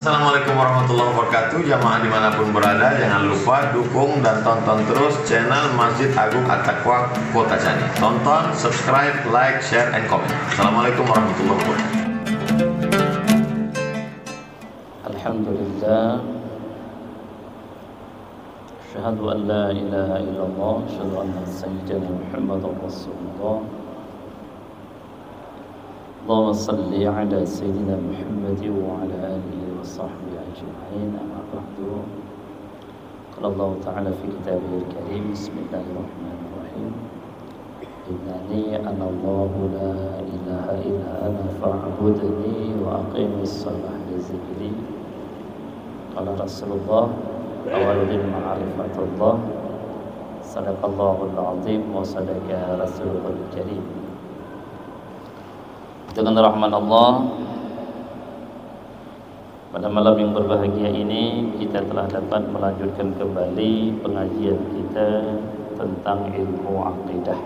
Assalamualaikum warahmatullahi wabarakatuh. Jamaah dimanapun berada, jangan lupa dukung dan tonton terus channel Masjid Agung At-Taqwa Kota Cani. Tonton, subscribe, like, share, and comment. Assalamualaikum warahmatullahi wabarakatuh. Alhamdulillah, asyhadu an la ilaha illallah, asyhadu anna sayyidina Muhammadar Rasulullah. Allahumma salli ala sayyidina Muhammad wa ala alihi wa sahbihi ajma'in. Amma ba'du. Qala Allah ta'ala fi kitabihil karim, bismillahirrahmanirrahim. Innani ana Allahu la ilaha illa ana fa'budni wa aqimis salah li zikri. Qala Rasulullah awaludin ma'rifatullah. Sadaqallahul azim wa sadaqa rasulul karim. Dengan rahmat Allah, pada malam yang berbahagia ini kita telah dapat melanjutkan kembali pengajian kita tentang ilmu aqidah.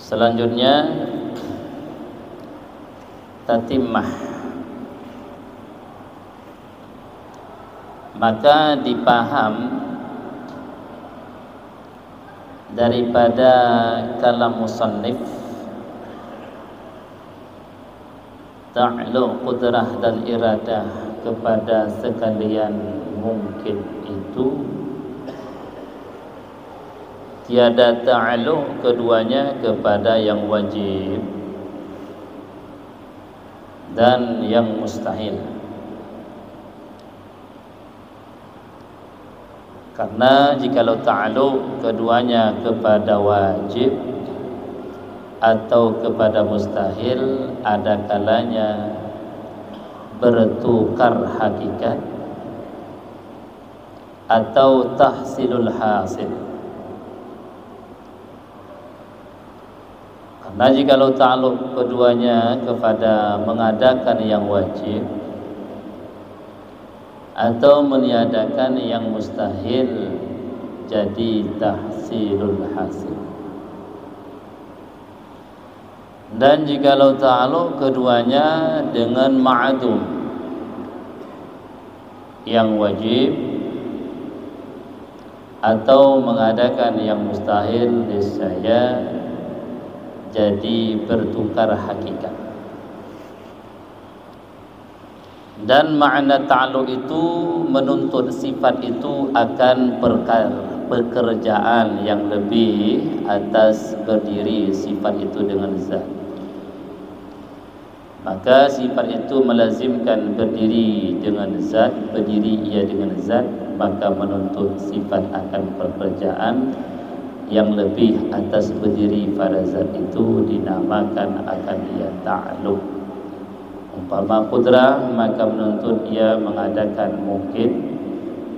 Selanjutnya tatimah, maka dipaham daripada kalam musannif ta'alluq qudrah dan iradah kepada sekalian mungkin itu tiada ta'alluq keduanya kepada yang wajib dan yang mustahil. Karena jikalau ta'alluq keduanya kepada wajib atau kepada mustahil, ada kalanya bertukar hakikat atau tahsilul hasil. Karena jikalau ta'alluq keduanya kepada mengadakan yang wajib atau meniadakan yang mustahil, jadi tahsilul hasil. Dan jikalau ta'alluq keduanya dengan ma'dum, yang wajib atau mengadakan yang mustahil, niscaya jadi bertukar hakikat. Dan makna ta'alluq itu menuntut sifat itu akan pekerjaan yang lebih atas berdiri sifat itu dengan zat. Maka sifat itu melazimkan berdiri dengan zat, berdiri ia dengan zat, maka menuntut sifat akan pekerjaan yang lebih atas berdiri pada zat itu dinamakan akan ia ta'alluq. Umpama qudrah, maka menuntut ia mengadakan mungkin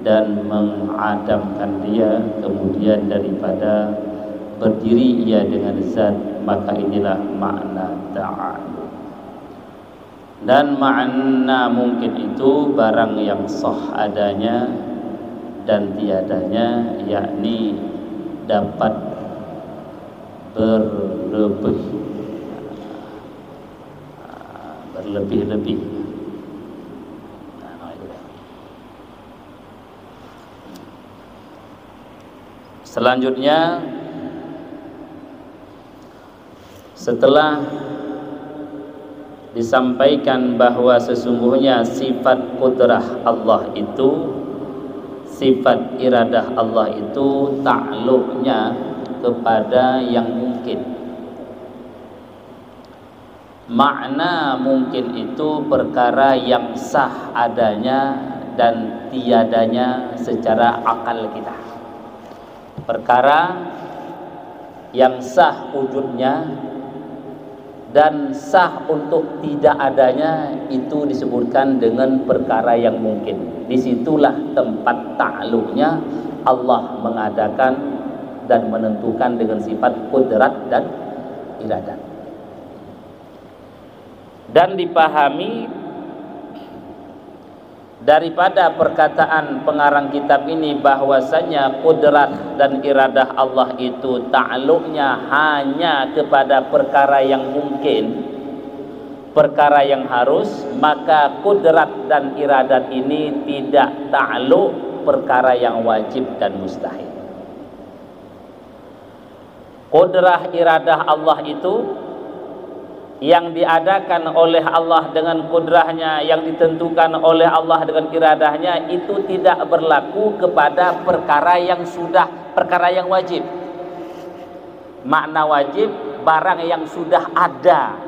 dan mengadamkan dia, kemudian daripada berdiri ia dengan zat, maka inilah makna ta'alluq. Dan makna mungkin itu barang yang sah adanya dan tiadanya, yakni dapat berlebih-lebih. Selanjutnya, setelah disampaikan bahwa sesungguhnya sifat qudrah Allah itu, sifat iradah Allah itu ta'alluqnya kepada yang mungkin. Makna mungkin itu perkara yang sah adanya dan tiadanya secara akal kita. Perkara yang sah wujudnya dan sah untuk tidak adanya itu disebutkan dengan perkara yang mungkin. Disitulah tempat ta'alluqnya Allah mengadakan dan menentukan dengan sifat qudrat dan iradat. Dan dipahami daripada perkataan pengarang kitab ini bahwasanya qudrat dan iradah Allah itu ta'alluqnya hanya kepada perkara yang mungkin, perkara yang harus, maka kudrat dan iradat ini tidak ta'alluq perkara yang wajib dan mustahil. Kudrah iradah Allah itu yang diadakan oleh Allah dengan kudrahnya, yang ditentukan oleh Allah dengan iradahnya, itu tidak berlaku kepada perkara yang perkara yang wajib. Makna wajib, barang yang sudah ada.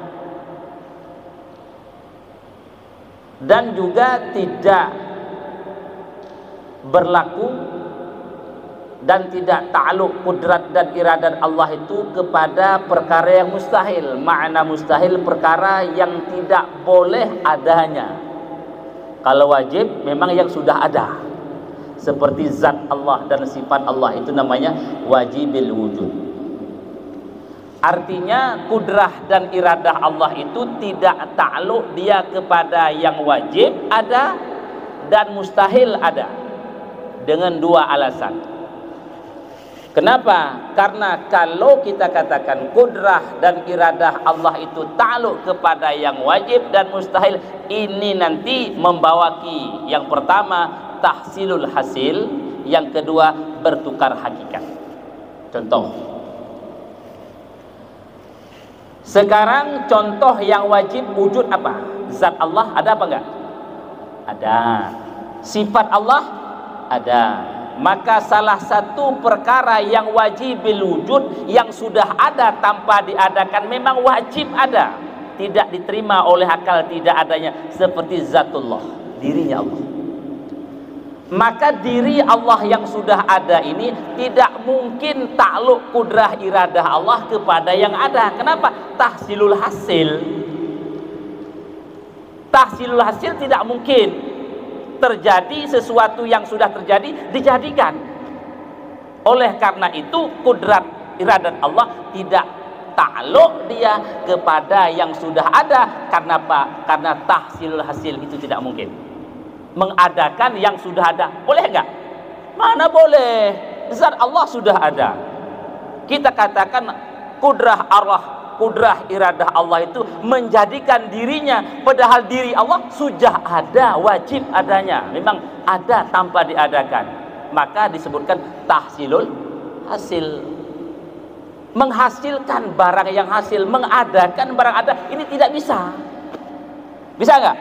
Dan juga tidak berlaku dan tidak ta'alluq kudrat dan iradat Allah itu kepada perkara yang mustahil. Makna mustahil, perkara yang tidak boleh adanya. Kalau wajib memang yang sudah ada, seperti zat Allah dan sifat Allah, itu namanya wajibil wujud. Artinya kudrah dan iradah Allah itu tidak ta'alluq dia kepada yang wajib ada dan mustahil ada, dengan dua alasan. Kenapa? Karena kalau kita katakan kudrah dan iradah Allah itu ta'alluq kepada yang wajib dan mustahil, ini nanti membawaki yang pertama tahsilul hasil, yang kedua bertukar hakikat. Contoh, sekarang contoh yang wajib wujud apa? Zat Allah ada apa enggak? Ada. Sifat Allah ada. Maka salah satu perkara yang wajibil wujud, yang sudah ada tanpa diadakan, memang wajib ada, tidak diterima oleh akal tidak adanya, seperti zatullah, dirinya Allah. Maka diri Allah yang sudah ada ini tidak mungkin ta'alluq kudrah iradah Allah kepada yang ada. Kenapa? Tahsilul hasil. Tahsilul hasil tidak mungkin terjadi sesuatu yang sudah terjadi dijadikan. Oleh karena itu kudrat iradat Allah tidak ta'alluq dia kepada yang sudah ada. Karena apa? Karena tahsilul hasil itu tidak mungkin. Mengadakan yang sudah ada boleh enggak? Mana boleh? Zat Allah sudah ada. Kita katakan kudrah Allah, kudrah iradah Allah itu menjadikan dirinya, padahal diri Allah sudah ada, wajib adanya, memang ada tanpa diadakan. Maka disebutkan tahsilul hasil, menghasilkan barang yang hasil, mengadakan barang ada. Ini tidak bisa. Bisa enggak?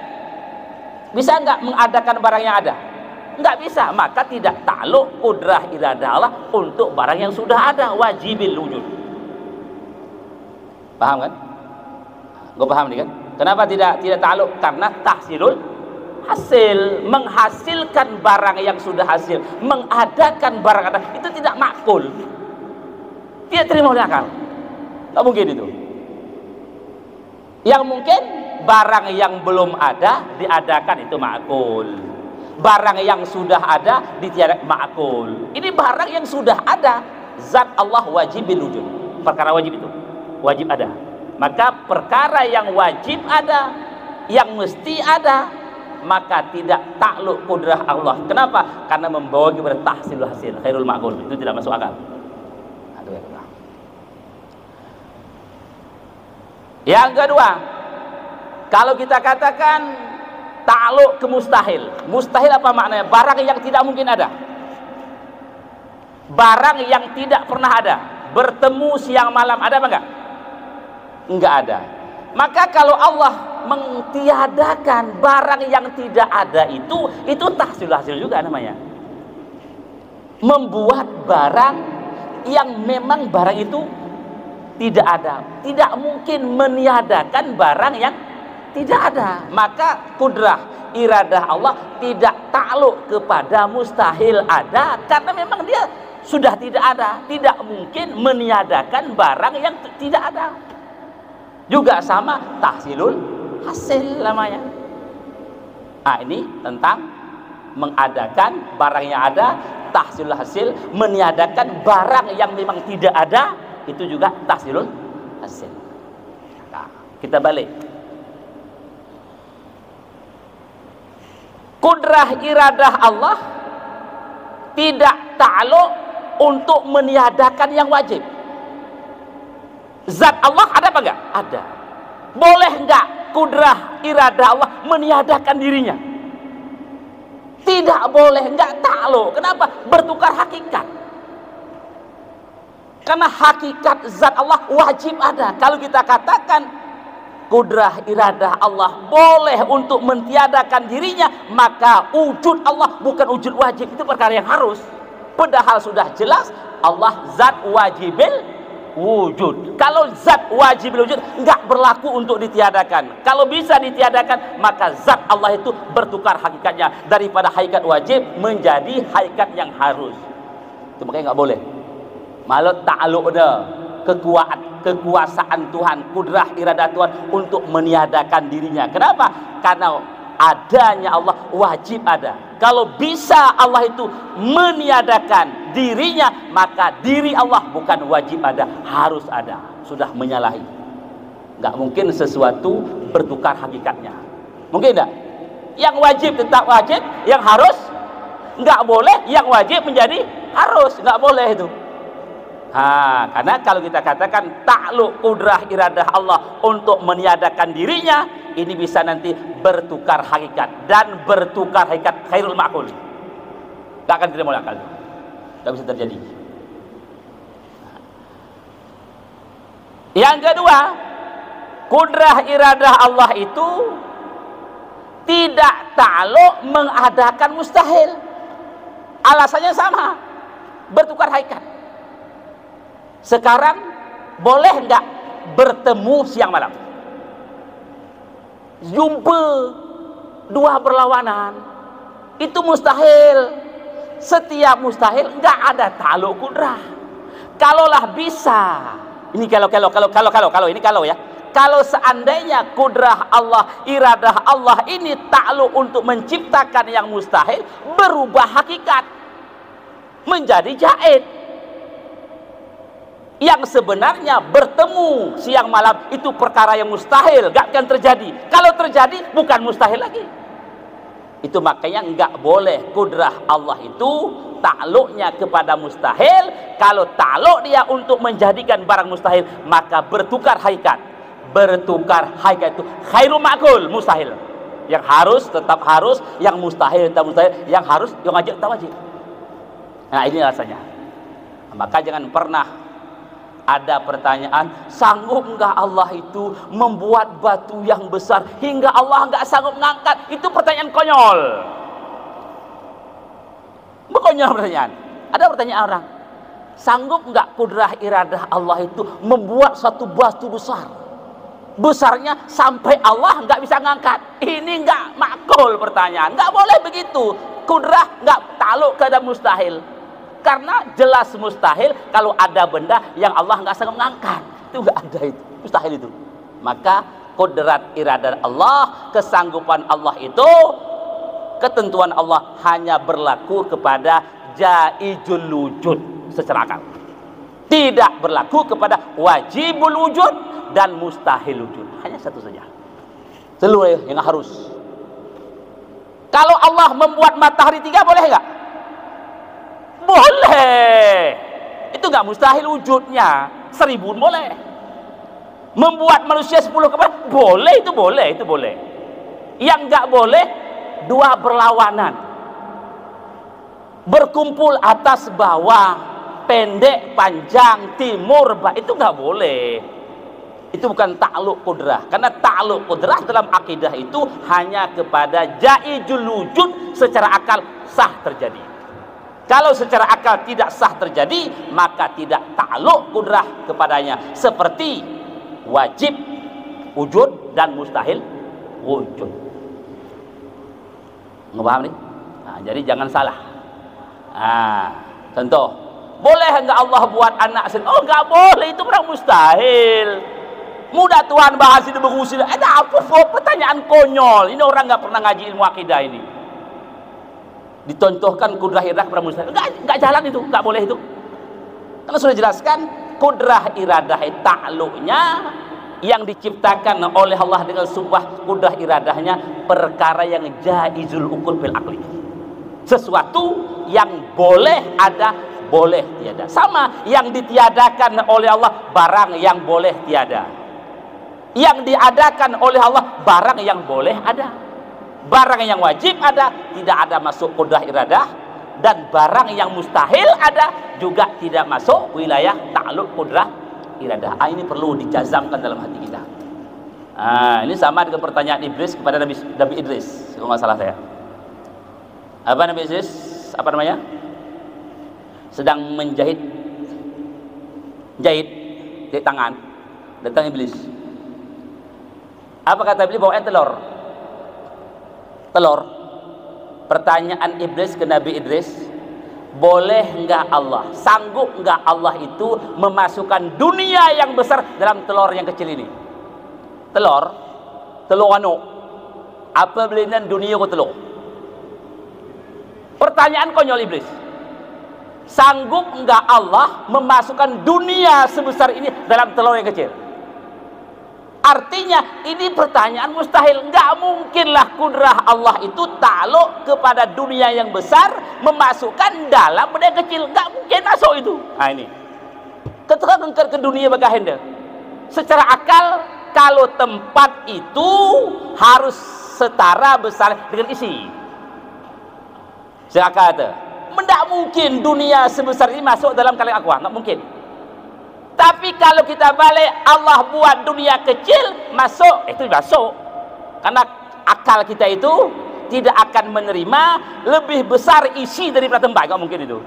Bisa enggak mengadakan barang yang ada? Enggak bisa. Maka tidak ta'alluq kudrah iradah Allah untuk barang yang sudah ada, wajibil wujud. Paham kan? Gue paham nih kan? Kenapa tidak ta'alluq? Karena tahsilul hasil, menghasilkan barang yang sudah hasil, mengadakan barang ada, itu tidak makul, tidak terima oleh akal. Nggak mungkin itu. Yang mungkin barang yang belum ada diadakan, itu makul. Barang yang sudah ada ditiadakan, makul. Ini barang yang sudah ada, zat Allah wajibil wujud, perkara wajib itu wajib ada. Maka perkara yang wajib ada, yang mesti ada, maka tidak ta'alluq kudrah Allah. Kenapa? Karena membawa kepada tahsilul hasil, khairul ma'qul, itu tidak masuk akal. Yang kedua, kalau kita katakan ta'alluq ke mustahil. Mustahil apa maknanya? Barang yang tidak mungkin ada, barang yang tidak pernah ada. Bertemu siang malam, ada apa enggak? Enggak ada. Maka kalau Allah mentiadakan barang yang tidak ada, itu tahsilul hasil juga namanya. Membuat barang yang memang barang itu tidak ada. Tidak mungkin meniadakan barang yang tidak ada. Maka kudrah iradah Allah tidak ta'alluq kepada mustahil ada, karena memang dia sudah tidak ada. Tidak mungkin meniadakan barang yang tidak ada. Juga sama tahsilul hasil namanya. Ini tentang mengadakan barang yang ada, tahsilul hasil, meniadakan barang yang memang tidak ada, itu juga tahsilul hasil. Nah, kita balik. Kudrah iradah Allah tidak ta'alluq untuk meniadakan yang wajib. Zat Allah ada apa enggak? Ada. Boleh enggak kudrah iradah Allah meniadakan dirinya. Tidak boleh, nggak takluk. Kenapa? Bertukar hakikat. Karena hakikat zat Allah wajib ada. Kalau kita katakan kudrah iradah Allah boleh untuk mentiadakan dirinya, maka wujud Allah bukan wujud wajib, itu perkara yang harus. Padahal sudah jelas Allah zat wajibil wujud. Kalau zat wajibil wujud nggak berlaku untuk ditiadakan. Kalau bisa ditiadakan, maka zat Allah itu bertukar hakikatnya daripada hakikat wajib menjadi hakikat yang harus. Itu makanya nggak boleh. Malah ta'aluk kekuasaan Tuhan, kudrah iradah Tuhan untuk meniadakan dirinya. Kenapa? Karena adanya Allah wajib ada. Kalau bisa Allah itu meniadakan dirinya, maka diri Allah bukan wajib ada, harus ada. Sudah menyalahi. Nggak mungkin sesuatu bertukar hakikatnya. Mungkin enggak? Yang wajib tetap wajib, yang harus nggak boleh, yang wajib menjadi harus, nggak boleh itu. Karena kalau kita katakan takluk kudrah iradah Allah untuk meniadakan dirinya, ini bisa nanti bertukar hakikat, dan bertukar hakikat khairul ma'qul. Tak akan terima akal, tak bisa terjadi. Yang kedua, kudrah iradah Allah itu tidak takluk mengadakan mustahil. Alasannya sama, bertukar hakikat. Sekarang boleh nggak bertemu siang malam? Jumpa dua berlawanan, itu mustahil. Setiap mustahil nggak ada takluk kudrah. Kalaulah bisa, ini kalau ini kalau ya, kalau seandainya kudrah Allah, iradah Allah ini takluk untuk menciptakan yang mustahil, berubah hakikat menjadi jaid. Yang sebenarnya bertemu siang malam itu perkara yang mustahil, gak akan terjadi. Kalau terjadi bukan mustahil lagi. Itu makanya nggak boleh kudrah Allah itu takluknya kepada mustahil. Kalau takluk dia untuk menjadikan barang mustahil, maka bertukar hakikat. Bertukar hakikat itu khairul ma'qul, mustahil. Yang harus tetap harus, yang mustahil tetap mustahil, yang harus yang wajib tetap wajib. Nah, ini alasannya. Maka jangan pernah ada pertanyaan, sanggup nggak Allah itu membuat batu yang besar hingga Allah nggak sanggup ngangkat? Itu pertanyaan konyol. Konyol pertanyaan. Ada pertanyaan orang, sanggup nggak kudrah iradah Allah itu membuat satu batu besar, besarnya sampai Allah nggak bisa ngangkat? Ini nggak makul pertanyaan. Nggak boleh begitu. Kudrah nggak takluk kepada mustahil. Karena jelas mustahil kalau ada benda yang Allah nggak sanggup ngangkat. Itu nggak ada, itu mustahil itu. Maka kodrat iradah Allah, kesanggupan Allah itu, ketentuan Allah hanya berlaku kepada jaizul wujud secara akal. Tidak berlaku kepada wajibul wujud dan mustahil wujud. Hanya satu saja. Seluruh yang harus. Kalau Allah membuat matahari 3, boleh nggak? Boleh. Itu nggak mustahil wujudnya. 1000 boleh. Membuat manusia 10 kepala boleh, itu boleh, itu boleh. Yang nggak boleh, dua berlawanan, berkumpul atas bawah, pendek panjang, timur itu nggak boleh. Itu bukan takluk kudrah. Karena takluk kudrah dalam akidah itu hanya kepada jaizul wujud, secara akal sah terjadi. Kalau secara akal tidak sah terjadi, maka tidak takluk kudrah kepadanya. Seperti wajib wujud dan mustahil wujud. Ngepaham nih? Nah, jadi jangan salah. Contoh, boleh enggak Allah buat anak sendiri? Oh, enggak boleh, itu orang mustahil. Mudah Tuhan bahas itu berusil. Apa pertanyaan konyol? Ini orang nggak pernah ngaji ilmu akidah ini. Dicontohkan kudrah iradah kepada mustahil, enggak jalan itu, enggak boleh itu. Karena sudah jelaskan kudrah iradah takluknya yang diciptakan oleh Allah dengan sebuah kudrah iradahnya perkara yang jaizul uqul bil aqli. Sesuatu yang boleh ada, boleh tiada. Sama yang ditiadakan oleh Allah barang yang boleh tiada. Yang diadakan oleh Allah barang yang boleh ada, barang yang wajib ada, tidak ada masuk qudrah iradah, dan barang yang mustahil ada juga tidak masuk wilayah ta'alluq qudrah iradah. Ini perlu dijazamkan dalam hati kita. Ini sama dengan pertanyaan Iblis kepada Nabi Idris, kalau nggak salah saya. Apa Nabi Idris? Apa namanya? Sedang menjahit tangan, datang Iblis. Apa kata Iblis? Bawain telur. Pertanyaan Iblis ke Nabi Idris, boleh enggak Allah, sanggup enggak Allah itu memasukkan dunia yang besar dalam telur yang kecil ini? Telur anu apa belinan dunia ko telur? Pertanyaan konyol Iblis. Sanggup enggak Allah memasukkan dunia sebesar ini dalam telur yang kecil? Artinya ini pertanyaan mustahil. Enggak mungkinlah kudrah Allah itu ta'alluq kepada dunia yang besar memasukkan dalam benda yang kecil. Enggak mungkin masuk itu. Ini ketika ke dunia bagaimana? Secara akal, kalau tempat itu harus setara besar dengan isi. Secara akal itu tidak mungkin dunia sebesar ini masuk dalam kaleng aqua. Enggak mungkin. Tapi kalau kita balik, Allah buat dunia kecil masuk, itu masuk. Karena akal kita itu tidak akan menerima lebih besar isi daripada tempat. Enggak mungkin itu.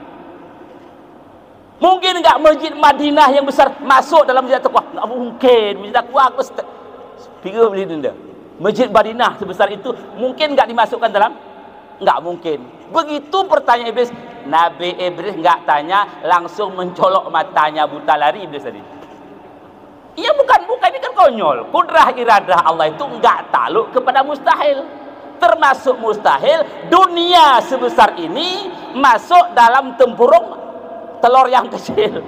Mungkin enggak Masjid Madinah yang besar masuk dalam Masjid Taqwa? Enggak mungkin. Masjid Taqwa aku pikir begini. Masjid Madinah sebesar itu mungkin enggak dimasukkan dalam? Enggak mungkin. Begitu pertanyaan Iblis. Nabi Iblis enggak tanya, langsung mencolok matanya, buta lari Iblis tadi. Iya bukan ini kan konyol. Kudrah iradah Allah itu enggak ta'alluq kepada mustahil. Termasuk mustahil dunia sebesar ini masuk dalam tempurung telur yang kecil.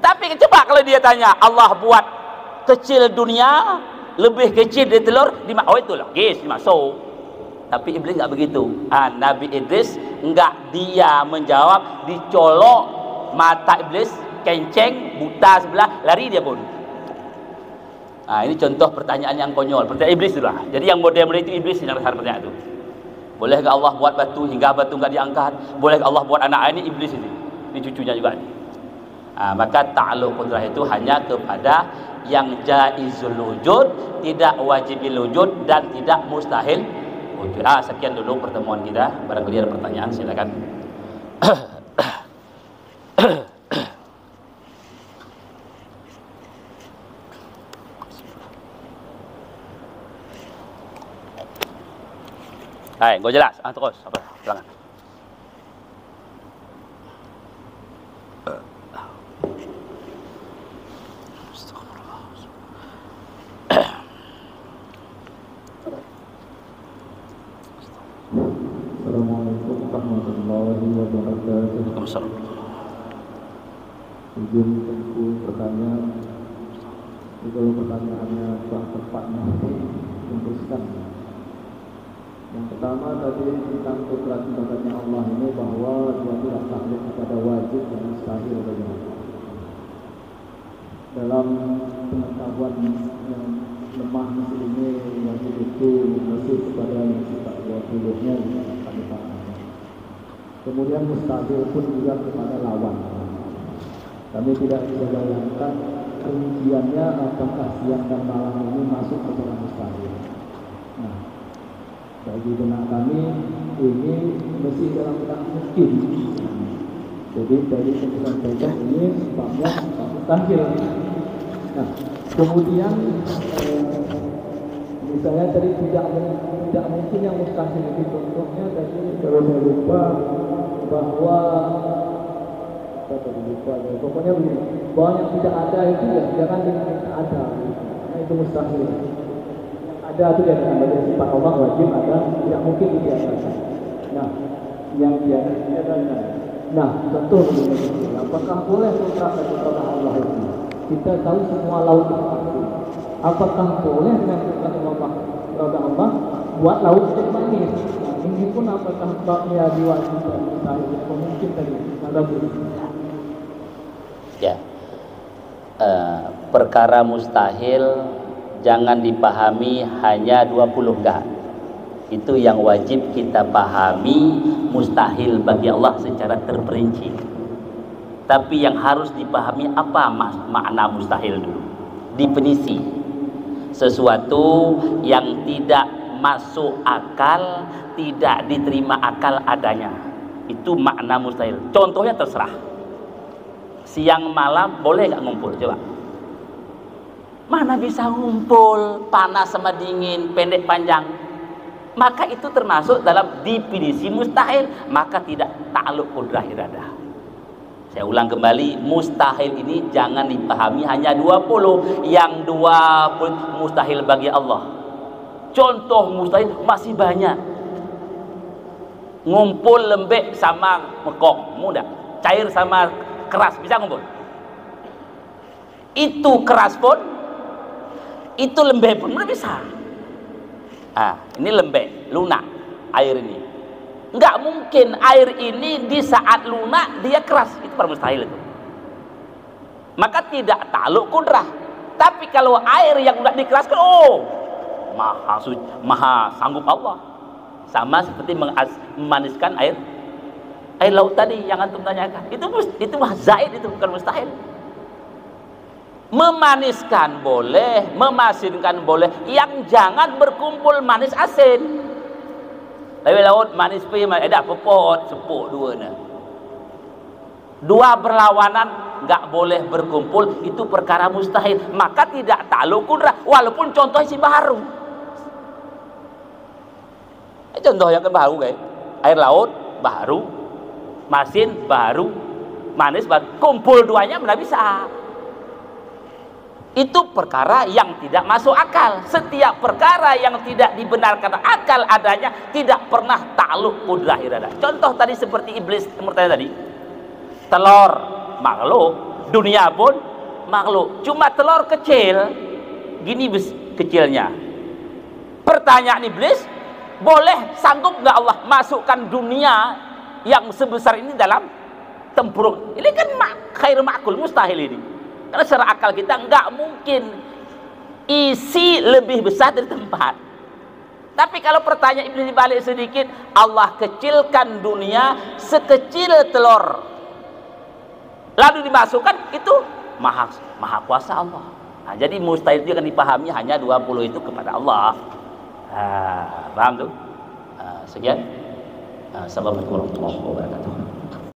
Tapi coba kalau dia tanya, Allah buat kecil dunia, lebih kecil dari telur, oh itu logis masuk. Tapi Iblis enggak begitu. Nabi Idris enggak, dia menjawab, dicolok mata Iblis, kenceng, buta sebelah, lari dia pun. Ini contoh pertanyaan yang konyol. Pertanyaan Iblis itulah. Jadi yang model-model itu Iblis yang dasar pertanyaan itu. Boleh enggak Allah buat batu hingga batu enggak diangkat? Boleh Allah buat anak ini? Iblis ini cucunya juga ini. Maka ta'alluq qudrah itu hanya kepada yang jaizul wujud, tidak wajibil wujud, dan tidak mustahil wujud. Sekian dulu pertemuan kita. Barangkali ada pertanyaan, silakan. Hai, gue jelas. Terus apa? Silakan. Assalamualaikum warahmatullahi wabarakatuh. Waalaikumsalam. Izin tentu pertanyaan. Kalau pertanyaannya kurang tepat nanti meneruskan. Yang pertama tadi tentang kudrah ibadahnya Allah ini, bahwa dia tidak takluk kepada wajib dan mustahil bagi Allah. Dalam pengetahuan yang lemah ini, wajib itu masuk kepada yang sifat 20-nya kami paham. Kemudian mustahil pun juga kepada lawan. Kami tidak bisa bayangkan rinciannya apakah siang dan malam ini masuk ke dalam mustahil. Nah, bagi benak kami ini mesti dalam keadaan mungkin. Jadi dari penjelasan ini sebabnya mustahil. Nah, kemudian misalnya tadi tidak mungkin yang mustahil itu, contohnya tadi kalau saya lupa bahwa pokoknya begini, bahwa yang tidak ada itu ya jangan diminta ada, nah, itu mustahil. Ada itu yang ada sifat Allah wajib ada, tidak mungkin diadakan. Nah, yang diadakan. Nah, contoh begini, apakah boleh kontrak kepada Allah itu? Kita tahu semua laut itu pasti. Apakah boleh dengan kontrak Allah buat laut jadi manis? Nah, ini pun apakah babnya diwajibkan? Mungkin tadi ada ya, perkara mustahil jangan dipahami hanya 20, enggak. Itu yang wajib kita pahami, mustahil bagi Allah secara terperinci. Tapi yang harus dipahami apa makna mustahil dulu. Definisi. Sesuatu yang tidak masuk akal, tidak diterima akal adanya. Itu makna mustahil. Contohnya terserah. Siang malam boleh nggak ngumpul? Coba. Mana bisa ngumpul, panas sama dingin, pendek panjang. Maka itu termasuk dalam definisi mustahil. Maka tidak ta'alluq qudrah iradah. Saya ulang kembali, mustahil ini jangan dipahami hanya 20. Yang 20 mustahil bagi Allah. Contoh mustahil masih banyak. Ngumpul lembek sama mekong, mudah. Cair sama keras, bisa ngumpul. Itu keras pun, itu lembek pun, mudah bisa. Ini lembek, lunak, air ini. Enggak mungkin air ini di saat lunak dia keras, itu mustahil itu. Maka tidak ta'alluq qudrah. Tapi kalau air yang enggak dikeraskan, maha sanggup Allah. Sama seperti memaniskan air laut tadi yang antum tanyakan. Itu mah zaid, itu bukan mustahil. Memaniskan boleh, memasinkan boleh, yang jangan berkumpul manis asin. Tapi laut manis pi ada pepot sepuk dua berlawanan nggak boleh berkumpul, itu perkara mustahil. Maka tidak ta'alluq qudrah walaupun contohnya si baru. Contoh yang kan baru guys, air laut baru, masin baru, manis baru, kumpul duanya mana bisa. Itu perkara yang tidak masuk akal. Setiap perkara yang tidak dibenarkan akal adanya tidak pernah ta'alluq qudrah iradah. Contoh tadi seperti iblis murtad tadi. Telur makhluk, dunia pun makhluk. Cuma telur kecil, gini kecilnya. Pertanyaan iblis, boleh sanggup nggak Allah masukkan dunia yang sebesar ini dalam tempurung? Ini kan khair ma'kul, mustahil ini. Karena secara akal kita nggak mungkin isi lebih besar dari tempat. Tapi kalau pertanyaan iblis dibalik sedikit, Allah kecilkan dunia sekecil telur, lalu dimasukkan, itu maha kuasa Allah. Nah, jadi mustahil itu akan dipahami hanya 20 itu kepada Allah. Paham tuh? Sekian. Assalamualaikum warahmatullahi wabarakatuh.